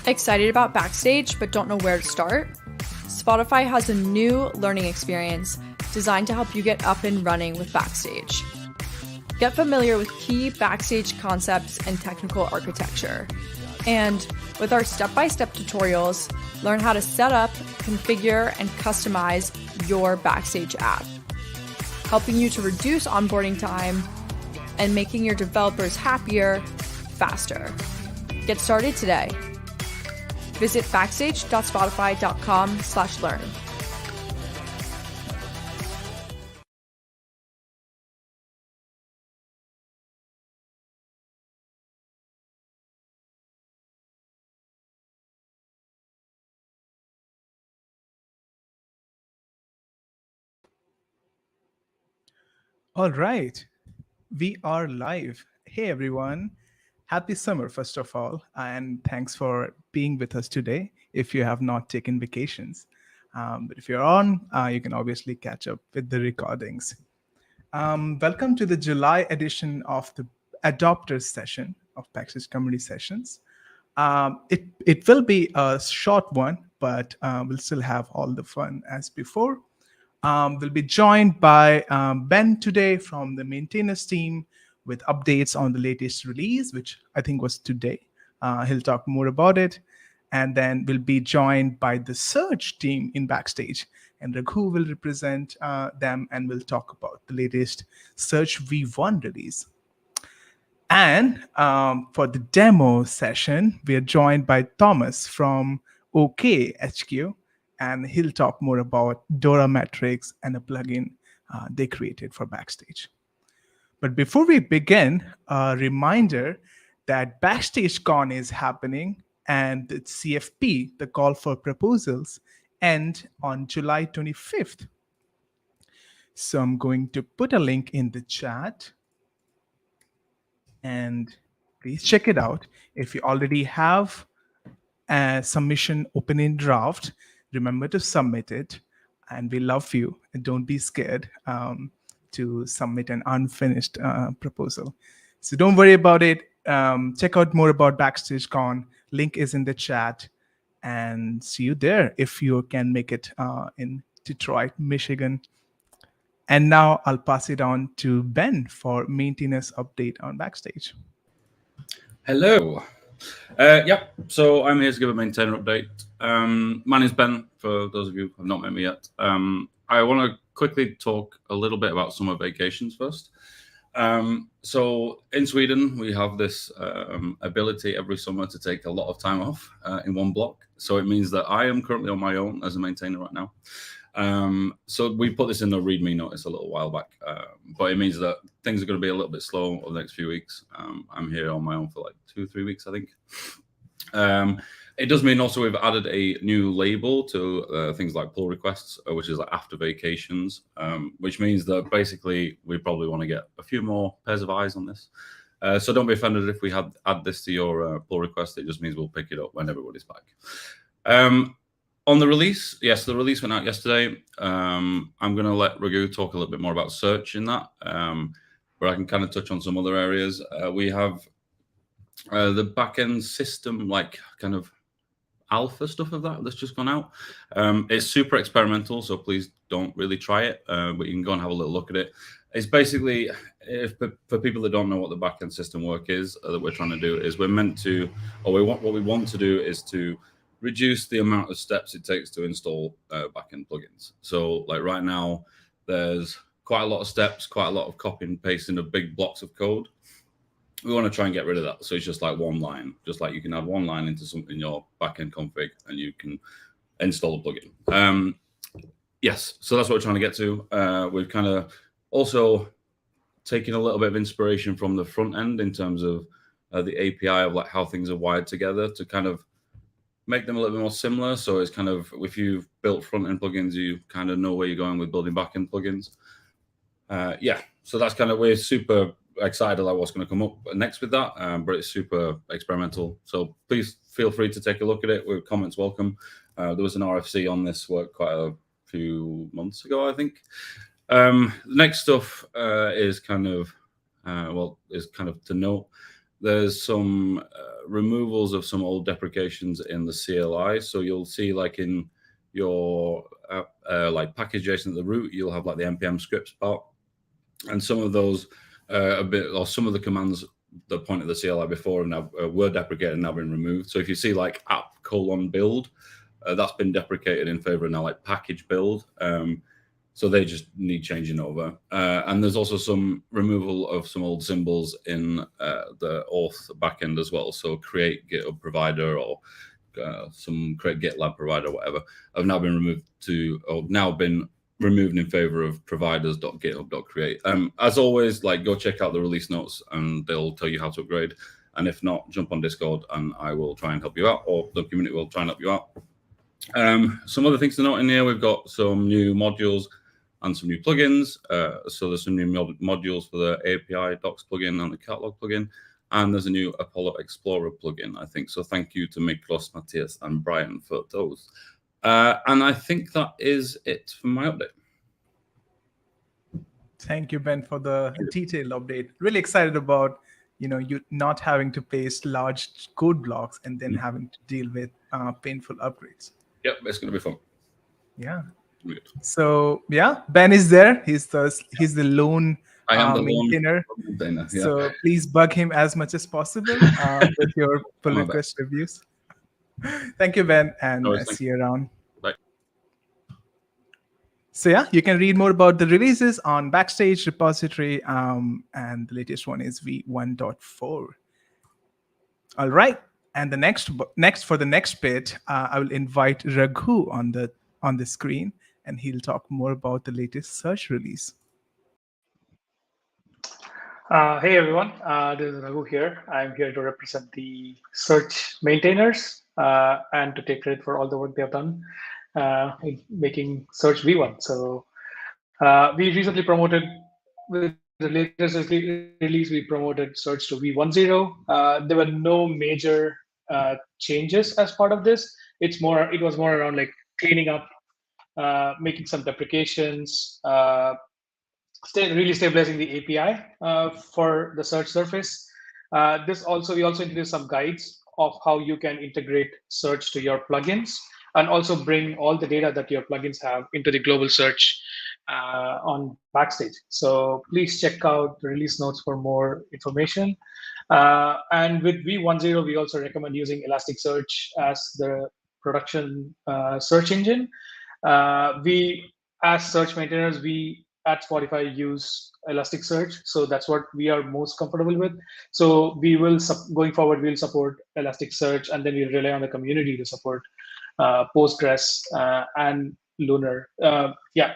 Excited about Backstage but don't know where to start? Spotify has a new learning experience designed to help you get up and running with Backstage. Get familiar with key Backstage concepts and technical architecture. And with our step-by-step tutorials, learn how to set up, configure, and customize your Backstage app, helping you to reduce onboarding time and making your developers happier, faster. Get started today. Visit backstage.spotify.com/learn. All right, we are live. Hey everyone, happy summer first of all, and thanks for being with us today. If you have not taken vacations, but if you're on, you can obviously catch up with the recordings. Welcome to the July edition of the Adopters session of Backstage Community Sessions. It will be a short one, but we'll still have all the fun as before. We'll be joined by Ben today from the maintainers team with updates on the latest release, which I think was today. He'll talk more about it. And then we'll be joined by the search team in Backstage. And Raghu will represent them and we'll talk about the latest Search V1 release. And for the demo session, we are joined by Tomas from OKHQ, and he'll talk more about DORA Metrics and a plugin they created for Backstage. But before we begin, a reminder that Backstage Con is happening and the CFP, the call for proposals, end on July 25th. So I'm going to put a link in the chat and please check it out. If you already have a submission open in draft, remember to submit it, and we love you. And don't be scared to submit an unfinished proposal. So don't worry about it. Check out more about Backstage Con. Link is in the chat, and see you there if you can make it in Detroit, Michigan. And now I'll pass it on to Ben for maintenance update on Backstage. Hello. So I'm here to give a maintainer update. My name's Ben, for those of you who have not met me yet. I want to quickly talk a little bit about summer vacations first. So in Sweden, we have this ability every summer to take a lot of time off in one block. So it means that I am currently on my own as a maintainer right now. So we put this in the README notice a little while back, but it means that things are going to be a little bit slow over the next few weeks. I'm here on my own for like 2-3 weeks, I think. It does mean also we've added a new label to things like pull requests, which is like after vacations, which means that basically we probably want to get a few more pairs of eyes on this. So don't be offended if we add this to your pull request. It just means we'll pick it up when everybody's back. On the release, yes, the release went out yesterday. I'm going to let Raghu talk a little bit more about search in that, where I can kind of touch on some other areas. We have the backend system, like kind of alpha stuff of that's just gone out. It's super experimental, so please don't really try it, but you can go and have a little look at it. It's basically, for people that don't know what the backend system work is that we're trying to do, is what we want to do is to reduce the amount of steps it takes to install backend plugins. So like right now, there's quite a lot of steps, quite a lot of copy and pasting of big blocks of code. We want to try and get rid of that. So it's just like one line, just like you can add one line into something in your backend config and you can install a plugin. Yes, so that's what we're trying to get to. We've kind of also taken a little bit of inspiration from the front end in terms of the API of like how things are wired together to kind of make them a little bit more similar. So it's kind of, if you've built front-end plugins, you kind of know where you're going with building back-end plugins. So that's kind of, we're super excited about what's going to come up next with that, but it's super experimental. So please feel free to take a look at it. With comments welcome. There was an RFC on this work quite a few months ago, I think. The next stuff is kind of to note. there's some removals of some old deprecations in the CLI. So you'll see like in your like package JSON at the root, you'll have like the npm scripts part, and some of those some of the commands that point at the CLI before and now were deprecated and now been removed. So if you see like app:build, that's been deprecated in favor of now like package build. So they just need changing over. And there's also some removal of some old symbols in the auth backend as well. So create GitHub provider or some create GitLab provider, whatever, have now been removed in favor of providers.github.create. As always, like go check out the release notes and they'll tell you how to upgrade. And if not, jump on Discord and I will try and help you out, or the community will try and help you out. Some other things to note in here, we've got some new modules and some new plugins. So there's some new modules for the API docs plugin and the catalog plugin. And there's a new Apollo Explorer plugin, I think. So thank you to Miklos, Matthias, and Brian for those. And I think that is it for my update. Thank you, Ben, for the detailed update. Really excited about you not having to paste large code blocks and then having to deal with painful upgrades. Yep, it's going to be fun. Yeah. Good. So yeah, Ben is there. He's the lone maintainer. Yeah. So please bug him as much as possible with your pull request reviews. Thank you, Ben, and see you around. Bye. So yeah, you can read more about the releases on Backstage repository, and the latest one is v1.4. All right, and the next for the next bit, I will invite Raghu on the screen, and he'll talk more about the latest search release. Hey everyone, this is Raghu here. I'm here to represent the search maintainers and to take credit for all the work they have done in making Search v1. So we recently promoted, with the latest release, we promoted Search to v10. There were no major changes as part of this. It was more around like cleaning up, making some deprecations, really stabilizing the API for the search surface. We also introduced some guides of how you can integrate search to your plugins and also bring all the data that your plugins have into the global search on Backstage. So please check out the release notes for more information. And with v10, we also recommend using Elasticsearch as the production search engine. We, as search maintainers, we at Spotify use Elasticsearch, so that's what we are most comfortable with. So we will, going forward, we'll support Elasticsearch, and then we'll rely on the community to support Postgres and Lunar.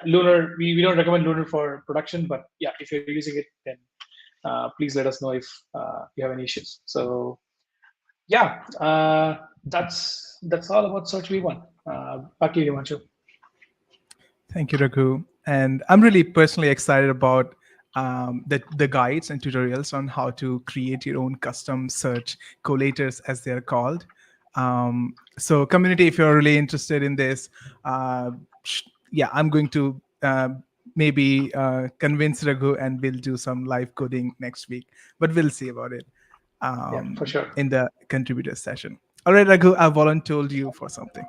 Lunar, we don't recommend Lunar for production, but yeah, if you're using it, then please let us know if you have any issues. So yeah, that's all about Search v1. Back to you, Himanshu. Thank you, Raghu. And I'm really personally excited about the guides and tutorials on how to create your own custom search collators, as they're called. So community, if you're really interested in this, I'm going to maybe convince Raghu, and we'll do some live coding next week, but we'll see about it for sure in the contributor session. All right, Raghu, I volunteered you for something.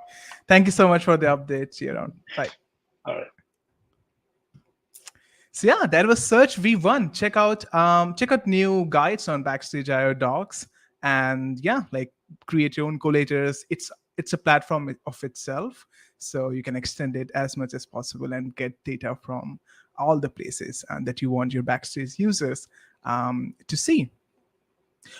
Thank you so much for the updates. See you around. Bye. All right. So yeah, that was Search v1. Check out new guides on Backstage.io docs, and yeah, like create your own collators. It's a platform of itself, so you can extend it as much as possible and get data from all the places that you want your Backstage users to see.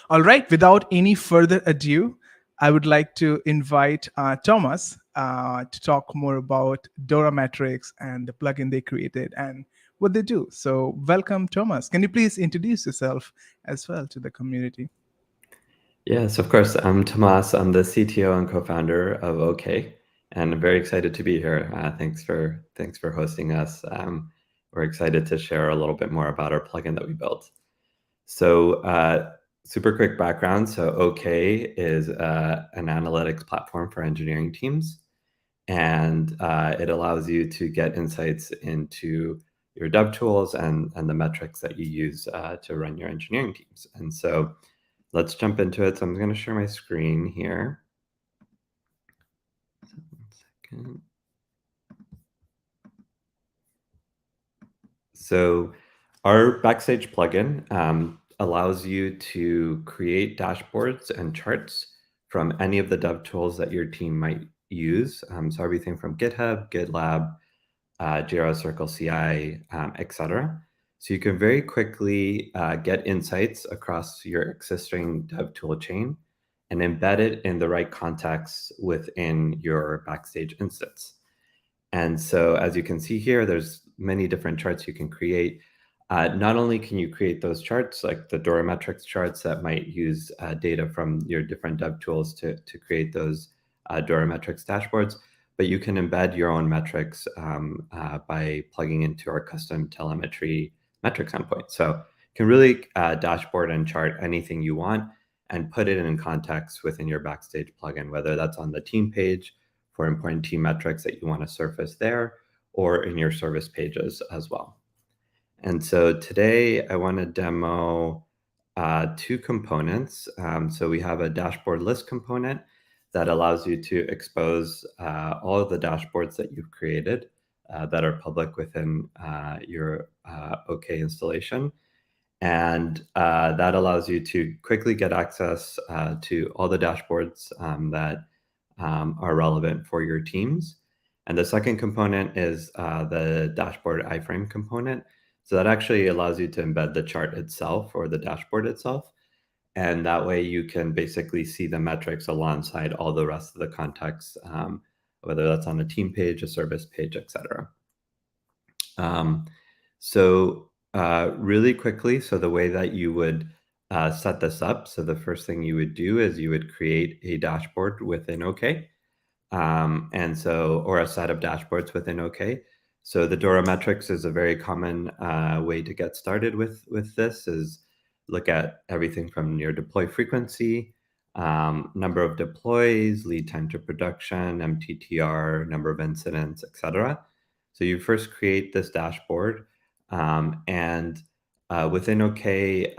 All right, without any further ado, I would like to invite Tomas to talk more about DORA Metrics and the plugin they created and what they do. So welcome, Tomas. Can you please introduce yourself as well to the community? Yes, of course. I'm Tomas. I'm the CTO and co-founder of OK, and I'm very excited to be here. Thanks for hosting us. We're excited to share a little bit more about our plugin that we built. So super quick background. So OK is an analytics platform for engineering teams, and it allows you to get insights into your dev tools and the metrics that you use to run your engineering teams. And so let's jump into it. So I'm going to share my screen here. So 1 second. So our Backstage plugin allows you to create dashboards and charts from any of the dev tools that your team might use. So everything from GitHub, GitLab, Jira, Circle CI, etc. So you can very quickly get insights across your existing dev tool chain and embed it in the right context within your Backstage instance. And so as you can see here, there's many different charts you can create. Not only can you create those charts, like the DORA Metrics charts that might use data from your different dev tools to create those DORA Metrics dashboards, but you can embed your own metrics by plugging into our custom telemetry metrics endpoint. So you can really dashboard and chart anything you want and put it in context within your Backstage plugin, whether that's on the team page for important team metrics that you want to surface there, or in your service pages as well. And so today I want to demo 2 components. So we have a dashboard list component that allows you to expose all of the dashboards that you've created that are public within your OK installation. And that allows you to quickly get access to all the dashboards that are relevant for your teams. And the second component is the dashboard iframe component. So that actually allows you to embed the chart itself or the dashboard itself. And that way you can basically see the metrics alongside all the rest of the context, whether that's on a team page, a service page, etc. Really quickly, so the way that you would set this up, so the first thing you would do is you would create a dashboard within OK, or a set of dashboards within OK. So the DORA metrics is a very common way to get started with this, is look at everything from your deploy frequency, number of deploys, lead time to production, MTTR, number of incidents, etc. So you first create this dashboard, and within OK,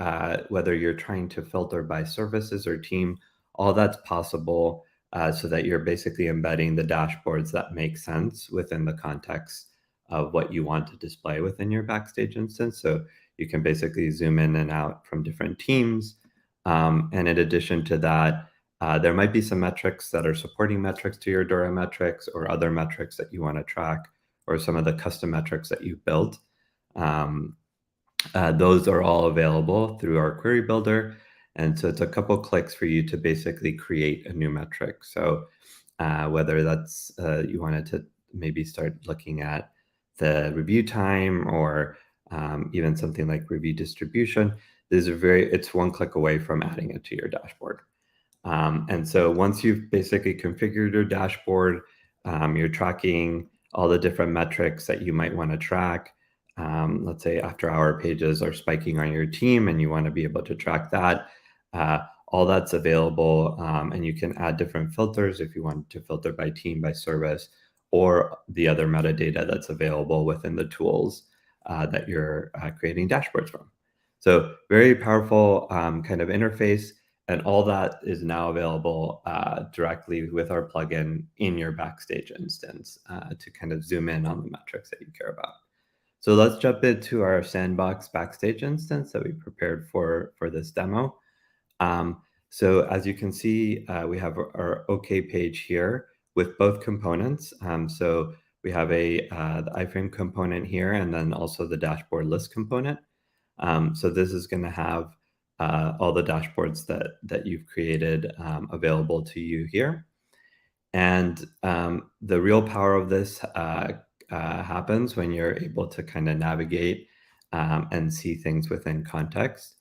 whether you're trying to filter by services or team, all that's possible so that you're basically embedding the dashboards that make sense within the context of what you want to display within your Backstage instance. So you can basically zoom in and out from different teams. And in addition to that, there might be some metrics that are supporting metrics to your DORA metrics or other metrics that you want to track, or some of the custom metrics that you've built. Those are all available through our query builder. And so it's a couple clicks for you to basically create a new metric. So whether that's you wanted to maybe start looking at the review time, or even something like review distribution, it's 1 click away from adding it to your dashboard. And so once you've basically configured your dashboard, you're tracking all the different metrics that you might want to track. Let's say after hour pages are spiking on your team and you want to be able to track that. All that's available, and you can add different filters if you want to filter by team, by service, or the other metadata that's available within the tools that you're creating dashboards from. So very powerful kind of interface, and all that is now available directly with our plugin in your Backstage instance to kind of zoom in on the metrics that you care about. So let's jump into our sandbox Backstage instance that we prepared for this demo. So as you can see, we have our OK page here with both components. So we have the iframe component here, and then also the dashboard list component. So this is going to have all the dashboards that you've created available to you here. And the real power of this happens when you're able to kind of navigate and see things within context.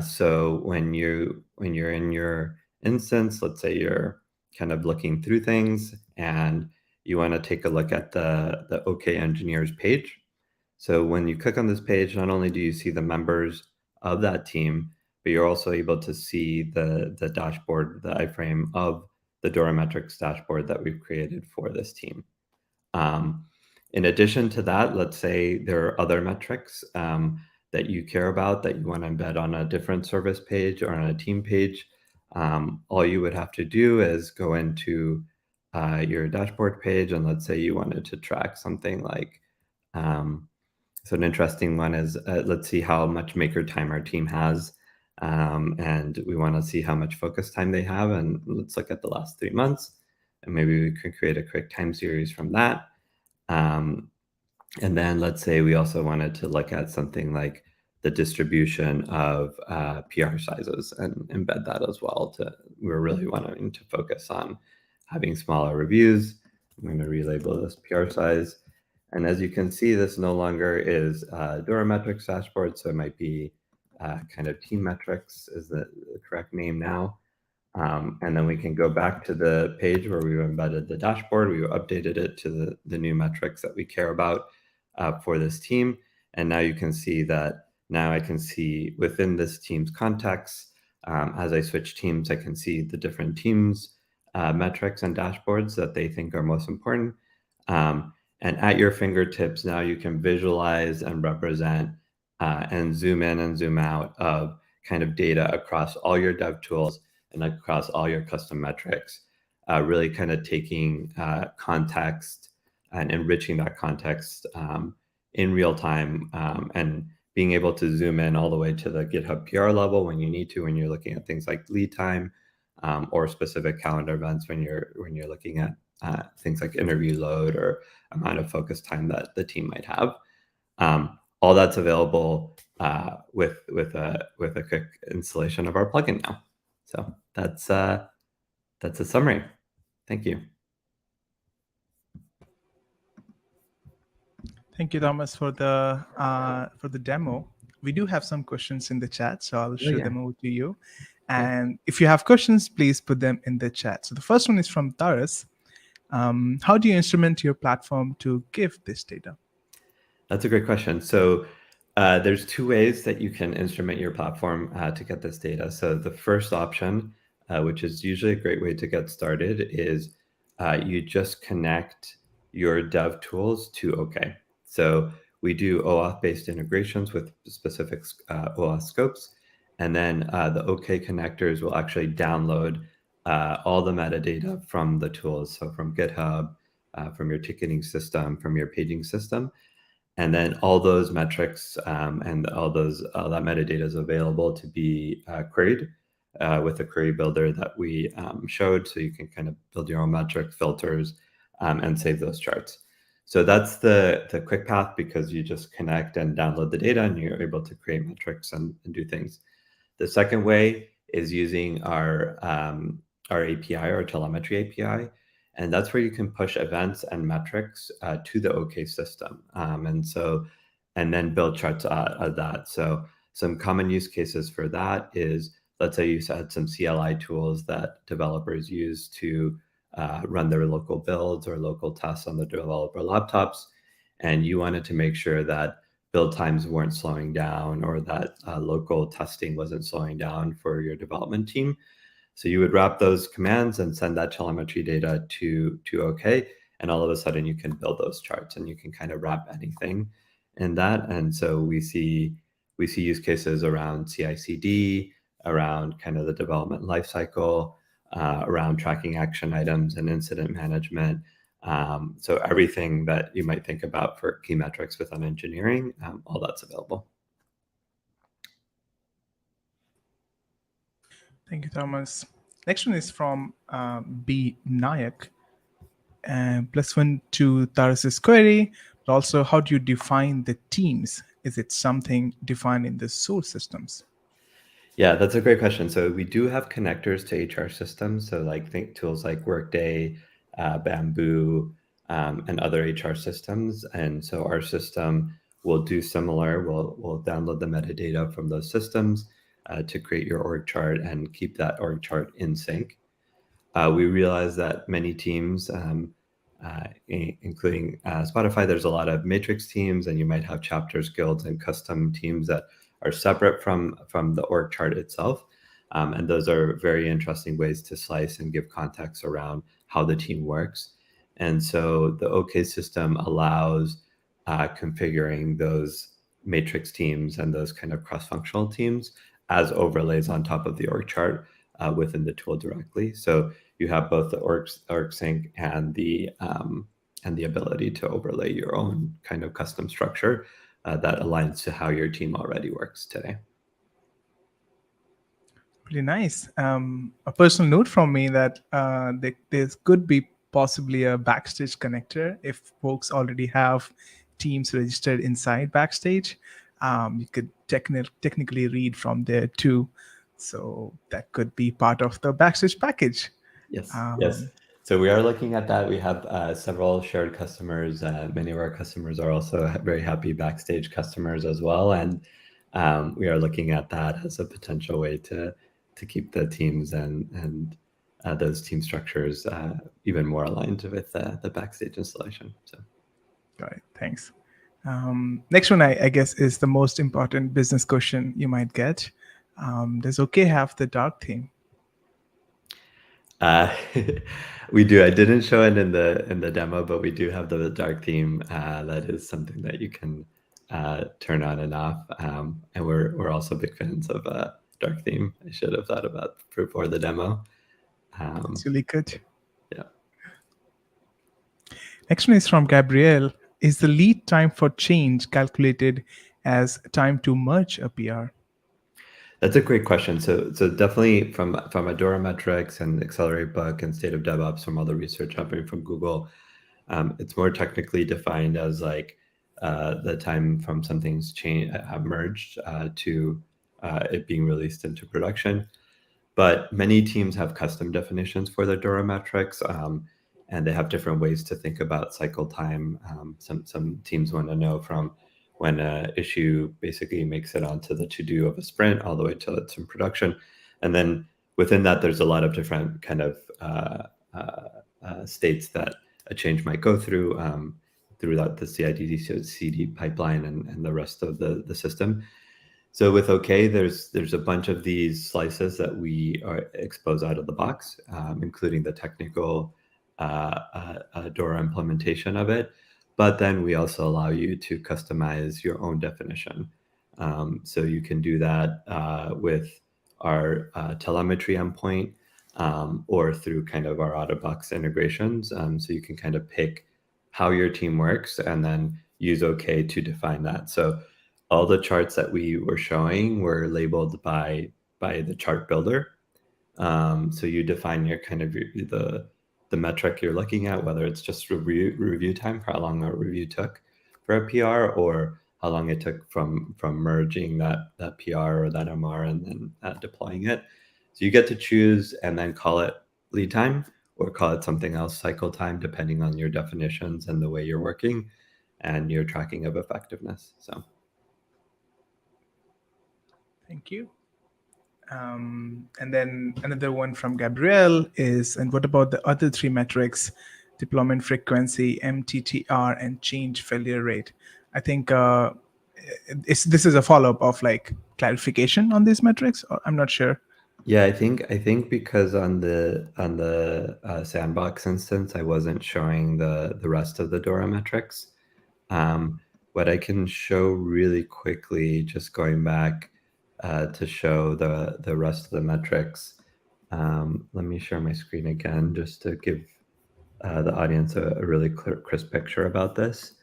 So when you're in your instance, let's say you're kind of looking through things and you want to take a look at the OK Engineers page. So when you click on this page, not only do you see the members of that team, but you're also able to see the dashboard, the iframe of the DORA Metrics dashboard that we've created for this team. In addition to that, let's say there are other metrics that you care about that you want to embed on a different service page or on a team page, all you would have to do is go into your dashboard page, and let's say you wanted to track something like, so an interesting one is, let's see how much maker time our team has, and we want to see how much focus time they have, and let's look at the last 3 months, and maybe we can create a quick time series from that. And then let's say we also wanted to look at something like the distribution of PR sizes and embed that as well. We're really wanting to focus on having smaller reviews. I'm going to relabel this PR size. And as you can see, this no longer is DORA Metrics dashboard, so it might be kind of team metrics is the correct name now. And then we can go back to the page where we've embedded the dashboard. We updated it to the new metrics that we care about for this team. And now you can see that now I can see within this team's context, as I switch teams, I can see the different teams metrics and dashboards that they think are most important. And at your fingertips, now you can visualize and represent and zoom in and zoom out of kind of data across all your dev tools and across all your custom metrics, really kind of taking context and enriching that context in real time, and being able to zoom in all the way to the GitHub PR level when you need to, when you're looking at things like lead time, or specific calendar events when you're looking at things like interview load or amount of focus time that the team might have. All that's available with a quick installation of our plugin now. So that's a summary. Thank you. Thank you, Thomas, for the demo. We do have some questions in the chat, so I'll show them over to you. And if you have questions, please put them in the chat. So the first one is from Taras. How do you instrument your platform to give this data? That's a great question. So there's two ways that you can instrument your platform to get this data. So the first option, which is usually a great way to get started, is you just connect your dev tools to OK. So we do OAuth-based integrations with specific OAuth scopes. And then the OK connectors will actually download all the metadata from the tools. So from GitHub, from your ticketing system, from your paging system. And then all those metrics and all that metadata is available to be queried with a query builder that we showed. So you can kind of build your own metric filters and save those charts. So that's the quick path, because you just connect and download the data and you're able to create metrics and do things. The second way is using our API, our telemetry API. And that's where you can push events and metrics to the OK system. And then build charts out of that. So some common use cases for that is, let's say you had some CLI tools that developers use to run their local builds or local tests on the developer laptops. And you wanted to make sure that build times weren't slowing down, or that local testing wasn't slowing down for your development team. So you would wrap those commands and send that telemetry data to OK, and all of a sudden you can build those charts and you can kind of wrap anything in that. And so we see use cases around CI/CD, around kind of the development lifecycle, around tracking action items and incident management. So everything that you might think about for key metrics within engineering, all that's available. Thank you, Thomas. Next one is from B. Nayak. +1 to Taras's query, but also how do you define the teams? Is it something defined in the source systems? Yeah, that's a great question. So we do have connectors to HR systems. So think tools like Workday, Bamboo, and other HR systems. And so our system will do similar. We'll download the metadata from those systems to create your org chart and keep that org chart in sync. We realize that many teams, including Spotify, there's a lot of matrix teams, and you might have chapters, guilds, and custom teams that are separate from the org chart itself. And those are very interesting ways to slice and give context around how the team works. And so the OK system allows configuring those matrix teams and those kind of cross-functional teams as overlays on top of the org chart within the tool directly. So you have both the org sync and the ability to overlay your own kind of custom structure that aligns to how your team already works today. Pretty nice. A personal note from me that there could be possibly a Backstage connector if folks already have teams registered inside Backstage. You could technically read from there too. So that could be part of the Backstage package. Yes. Yes. So we are looking at that. We have several shared customers. Many of our customers are also very happy Backstage customers as well. And we are looking at that as a potential way to keep the teams and those team structures even more aligned with the Backstage installation. So, got it. Thanks. Next one, I guess, is the most important business question you might get. Does OK have the dark theme? We do. I didn't show it in the demo, but we do have the dark theme. That is something that you can turn on and off. And we're also big fans of dark theme. I should have thought about before the demo. It's really good. Yeah. Next one is from Gabrielle. Is the lead time for change calculated as time to merge a PR? That's a great question. So definitely from a DORA Metrics and Accelerate Book and State of DevOps from all the research happening from Google, it's more technically defined as like the time from something's merged to it being released into production. But many teams have custom definitions for their DORA metrics, and they have different ways to think about cycle time. Some teams want to know from when an issue basically makes it onto the to-do of a sprint all the way till it's in production. And then within that, there's a lot of different kind of states that a change might go through the CI/CD pipeline and the rest of the system. So with OK, there's a bunch of these slices that we expose out of the box, including the technical DORA implementation of it. But then we also allow you to customize your own definition. So you can do that with our telemetry endpoint or through kind of our out-of-box integrations. So you can kind of pick how your team works and then use OK to define that. So all the charts that we were showing were labeled by the chart builder. So you define your kind of the metric you're looking at, whether it's just review time for how long a review took for a PR, or how long it took from merging that PR or that MR and then deploying it. So you get to choose and then call it lead time or call it something else, cycle time, depending on your definitions and the way you're working and your tracking of effectiveness. So. Thank you. And then another one from Gabrielle is, and what about the other three metrics, deployment frequency, MTTR, and change failure rate? I think this is a follow-up of like clarification on these metrics, or I'm not sure. Yeah, I think because on the sandbox instance, I wasn't showing the rest of the DORA metrics. What I can show really quickly, just going back to show the rest of the metrics. Let me share my screen again, just to give the audience a really clear, crisp picture about this.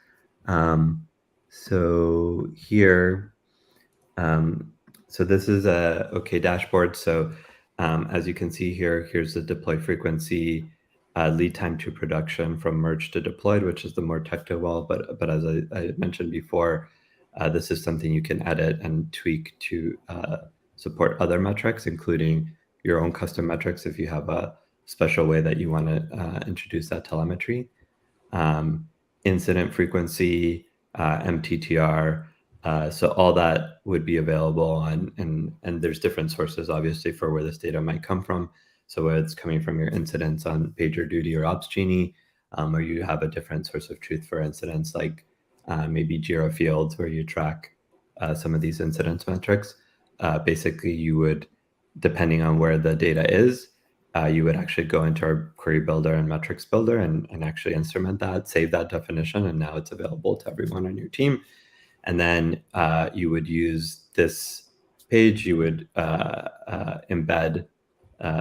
So here, so this is a OK dashboard. So as you can see here, here's the deploy frequency, lead time to production from merge to deployed, which is the more technical. But as I mentioned before, this is something you can edit and tweak to support other metrics, including your own custom metrics if you have a special way that you want to introduce that telemetry. Incident frequency, MTTR, so all that would be available, and there's different sources, obviously, for where this data might come from. So whether it's coming from your incidents on PagerDuty or OpsGenie, or you have a different source of truth for incidents like maybe Jira Fields, where you track some of these incidence metrics. Basically, you would, depending on where the data is, you would actually go into our query builder and metrics builder and actually instrument that, save that definition, and now it's available to everyone on your team. And then you would use this page, you would embed.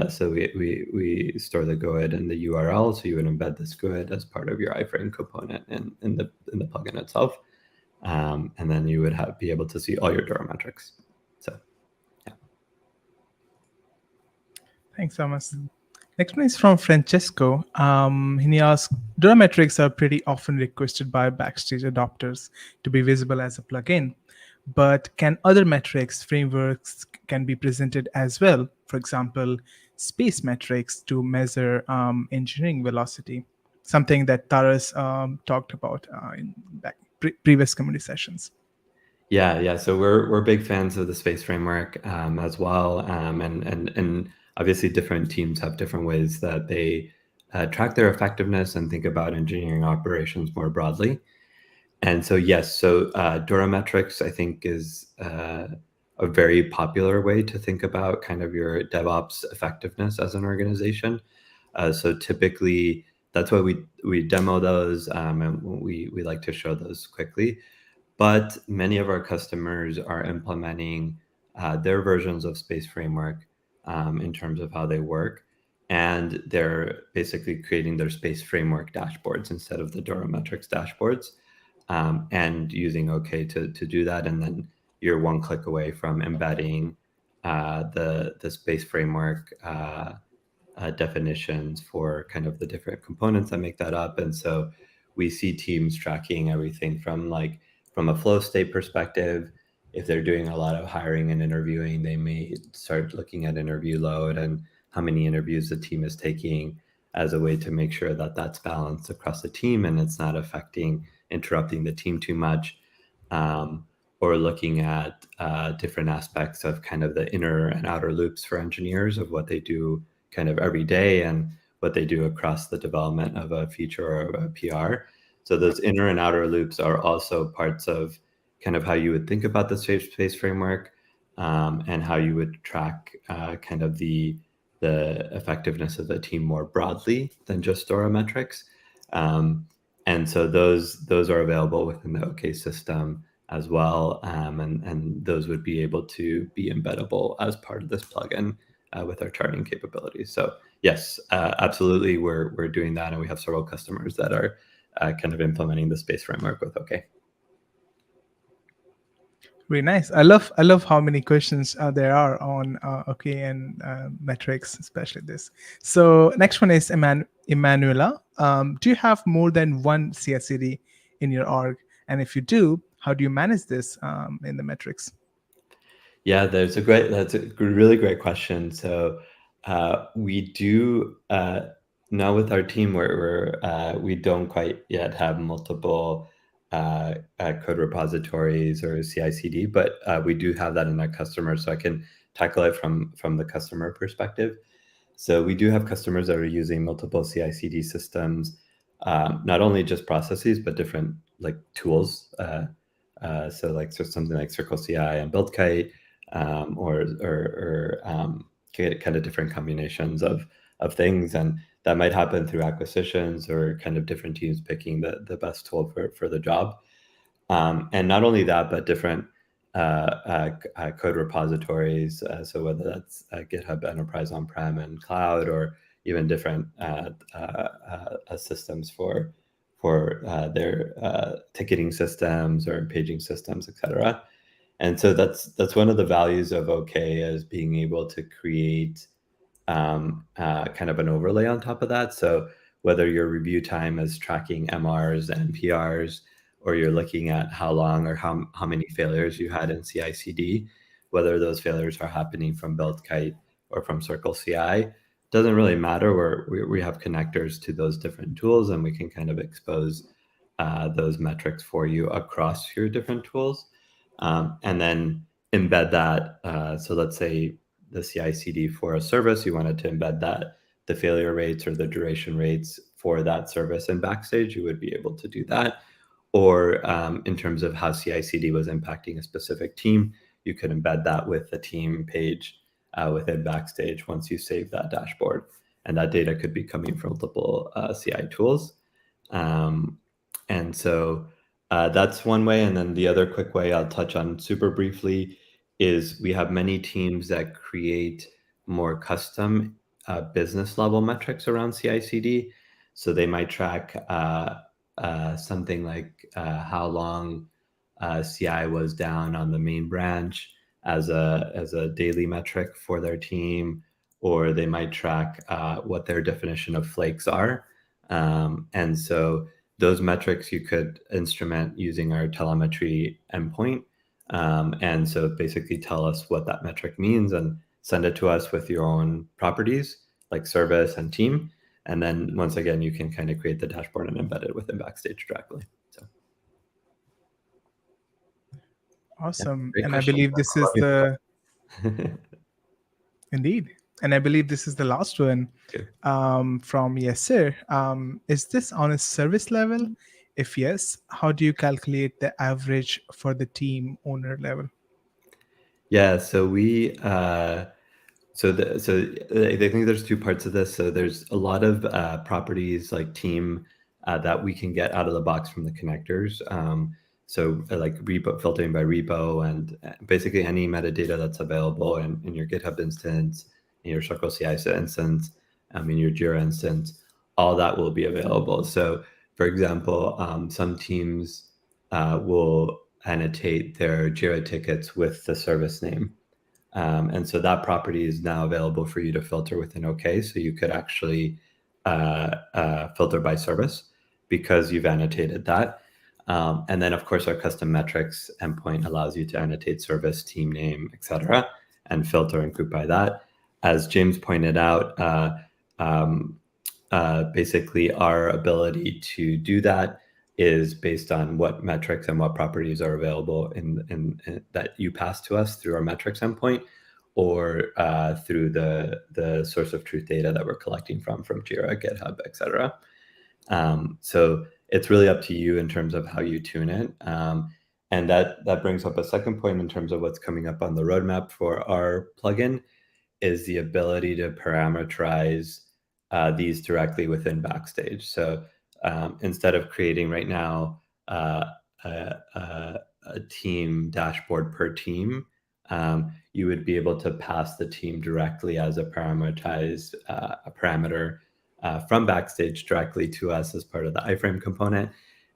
So we store the GUID in the URL. So you would embed this GUID as part of your iframe component in the plugin itself. And then you would be able to see all your DORA metrics. So, yeah. Thanks, Thomas. Next one is from Francesco. He asks, DORA metrics are pretty often requested by Backstage adopters to be visible as a plugin, but can other metrics frameworks can be presented as well? For example, space metrics to measure engineering velocity, something that Taras talked about in previous community sessions. Yeah. So we're big fans of the space framework as well, and obviously different teams have different ways that they track their effectiveness and think about engineering operations more broadly. And so yes, DORA metrics I think is a very popular way to think about kind of your DevOps effectiveness as an organization. So typically that's why we demo those and we like to show those quickly. But many of our customers are implementing their versions of Space Framework in terms of how they work. And they're basically creating their Space Framework dashboards instead of the DORA metrics dashboards, and using OK to do that. And then you're one click away from embedding the Space Framework definitions for kind of the different components that make that up. And so we see teams tracking everything from a flow state perspective. If they're doing a lot of hiring and interviewing, they may start looking at interview load and how many interviews the team is taking as a way to make sure that that's balanced across the team and it's not interrupting the team too much. Or looking at different aspects of kind of the inner and outer loops for engineers of what they do kind of every day and what they do across the development of a feature or a PR. So those inner and outer loops are also parts of kind of how you would think about the space framework, and how you would track kind of the effectiveness of the team more broadly than just DORA metrics. And so those are available within the OK system as well, and those would be able to be embeddable as part of this plugin with our charting capabilities. So yes, absolutely, we're doing that, and we have several customers that are kind of implementing the space framework with OK. Very nice. I love how many questions there are on OK and metrics, especially this. So next one is Emanuela. Do you have more than one CI/CD in your org? And if you do, how do you manage this in the metrics? Yeah, that's a really great question. So we do now with our team we don't quite yet have multiple code repositories or CI/CD, but we do have that in our customers. So I can tackle it from the customer perspective. So we do have customers that are using multiple CI/CD systems, not only just processes, but different tools. So something like Circle CI and BuildKite, or kind of different combinations of things. And that might happen through acquisitions or kind of different teams picking the best tool for the job. And not only that, but different code repositories. So whether that's GitHub Enterprise on-prem and cloud, or even different systems for their ticketing systems or paging systems, etc. And so that's one of the values of OK, is being able to create kind of an overlay on top of that. So whether your review time is tracking MRs and PRs, or you're looking at how long or how many failures you had in CI/CD, whether those failures are happening from BuildKite or from Circle CI, doesn't really matter. We have connectors to those different tools, and we can kind of expose those metrics for you across your different tools. And then embed that. So let's say the CI/CD for a service, you wanted to embed the failure rates or the duration rates for that service in Backstage, you would be able to do that. Or in terms of how CI/CD was impacting a specific team, you could embed that with the team page within Backstage once you save that dashboard. And that data could be coming from multiple CI tools. And so That's one way. And then the other quick way I'll touch on super briefly is we have many teams that create more custom business level metrics around CI/CD. So they might track something like how long CI was down on the main branch as a daily metric for their team, or they might track what their definition of flakes are. And so those metrics you could instrument using our telemetry endpoint. And so basically tell us what that metric means and send it to us with your own properties like service and team. And then once again, you can kind of create the dashboard and embed it within Backstage directly. So Awesome. Great And I question. believe this is the indeed. And I believe this is the last one from Yasser. Is this on a service level? If yes, how do you calculate the average for the team owner level? Yeah, so we so I think there's two parts of this. So there's a lot of properties like team that we can get out of the box from the connectors. So like repo filtering by repo and basically any metadata that's available in your GitHub instance, in your Circle CI instance, in your Jira instance, all that will be available. So for example, some teams will annotate their Jira tickets with the service name. And so that property is now available for you to filter within OK. So you could actually filter by service because you've annotated that. And then, of course, our custom metrics endpoint allows you to annotate service, team name, et cetera, and filter and group by that. As James pointed out, basically our ability to do that is based on what metrics and what properties are available in that you pass to us through our metrics endpoint or through the source of truth data that we're collecting from Jira, GitHub, et cetera. So it's really up to you in terms of how you tune it. And that brings up a second point in terms of what's coming up on the roadmap for our plugin is the ability to parameterize these directly within Backstage. So instead of creating right now a team dashboard per team, you would be able to pass the team directly as a parameterized a parameter from Backstage directly to us as part of the iframe component,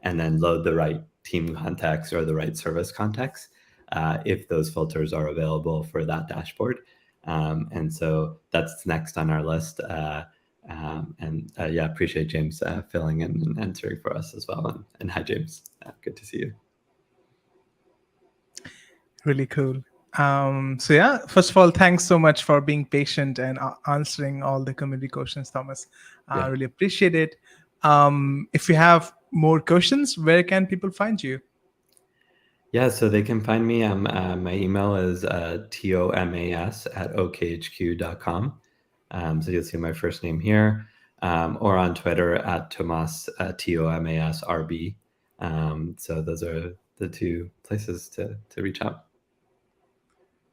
and then load the right team context or the right service context if those filters are available for that dashboard. And so that's next on our list. Yeah, appreciate James filling in and answering for us as well. And hi, James. Good to see you. Really cool. So yeah, first of all, thanks so much for being patient and answering all the community questions, Thomas. I really appreciate it. If you have more questions, where can people find you? Yeah, so they can find me. My email is tomas@okhq.com. So you'll see my first name here, or on Twitter @Tomas TOMASRB. So those are the two places to reach out.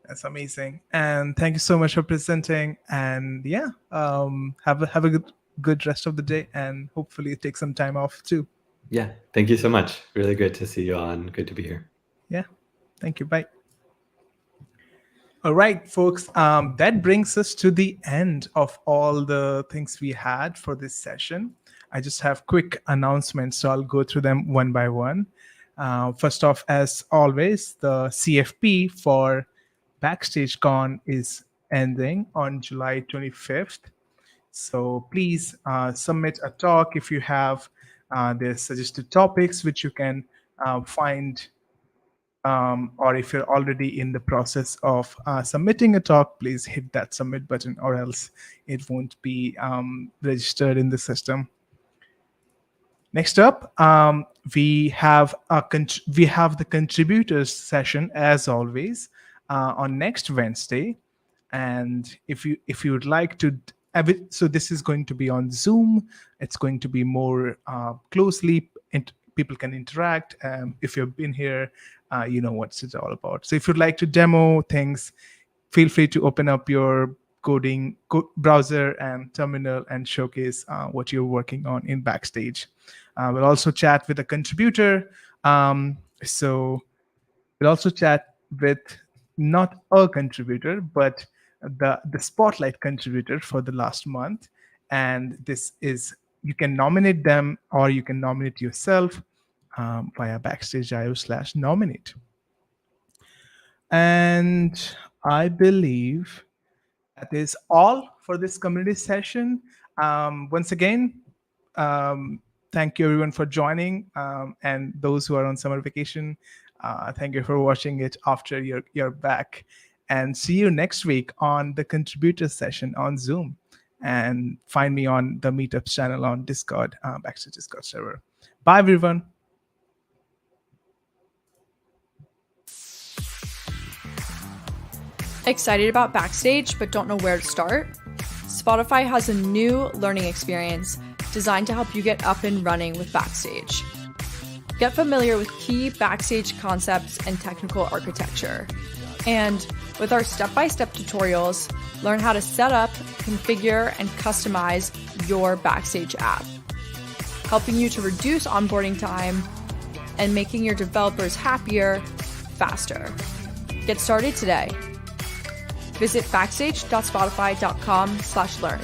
That's amazing, and thank you so much for presenting. And yeah, have a good rest of the day, and hopefully take some time off too. Yeah, thank you so much. Really great to see you all, and good to be here. Yeah, thank you. Bye. All right, folks, that brings us to the end of all the things we had for this session. I just have quick announcements, so I'll go through them one by one. First off, as always, the CFP for Backstage Con is ending on July 25th. So please submit a talk if you have. There's suggested topics which you can find, or if you're already in the process of submitting a talk, please hit that submit button, or else it won't be registered in the system. Next up, we have the contributors session as always on next Wednesday, and if you would like to, so this is going to be on Zoom. It's going to be more closely. People can interact. If you've been here, you know what it's all about. So if you'd like to demo things, feel free to open up your coding browser and terminal and showcase what you're working on in Backstage. We'll also chat with a contributor So we'll also chat with not a contributor, but the spotlight contributor for the last month. And this is, you can nominate them or you can nominate yourself via Backstage.io/nominate. And I believe that is all for this community session. Once again, thank you everyone for joining, and those who are on summer vacation, thank you for watching it after you're back. And see you next week on the contributor session on Zoom. And find me on the Meetups channel on Discord, Backstage Discord server. Bye, everyone. Excited about Backstage but don't know where to start? Spotify has a new learning experience designed to help you get up and running with Backstage. Get familiar with key Backstage concepts and technical architecture. And with our step-by-step tutorials, learn how to set up, configure, and customize your Backstage app, helping you to reduce onboarding time and making your developers happier, faster. Get started today. Visit backstage.spotify.com/learn.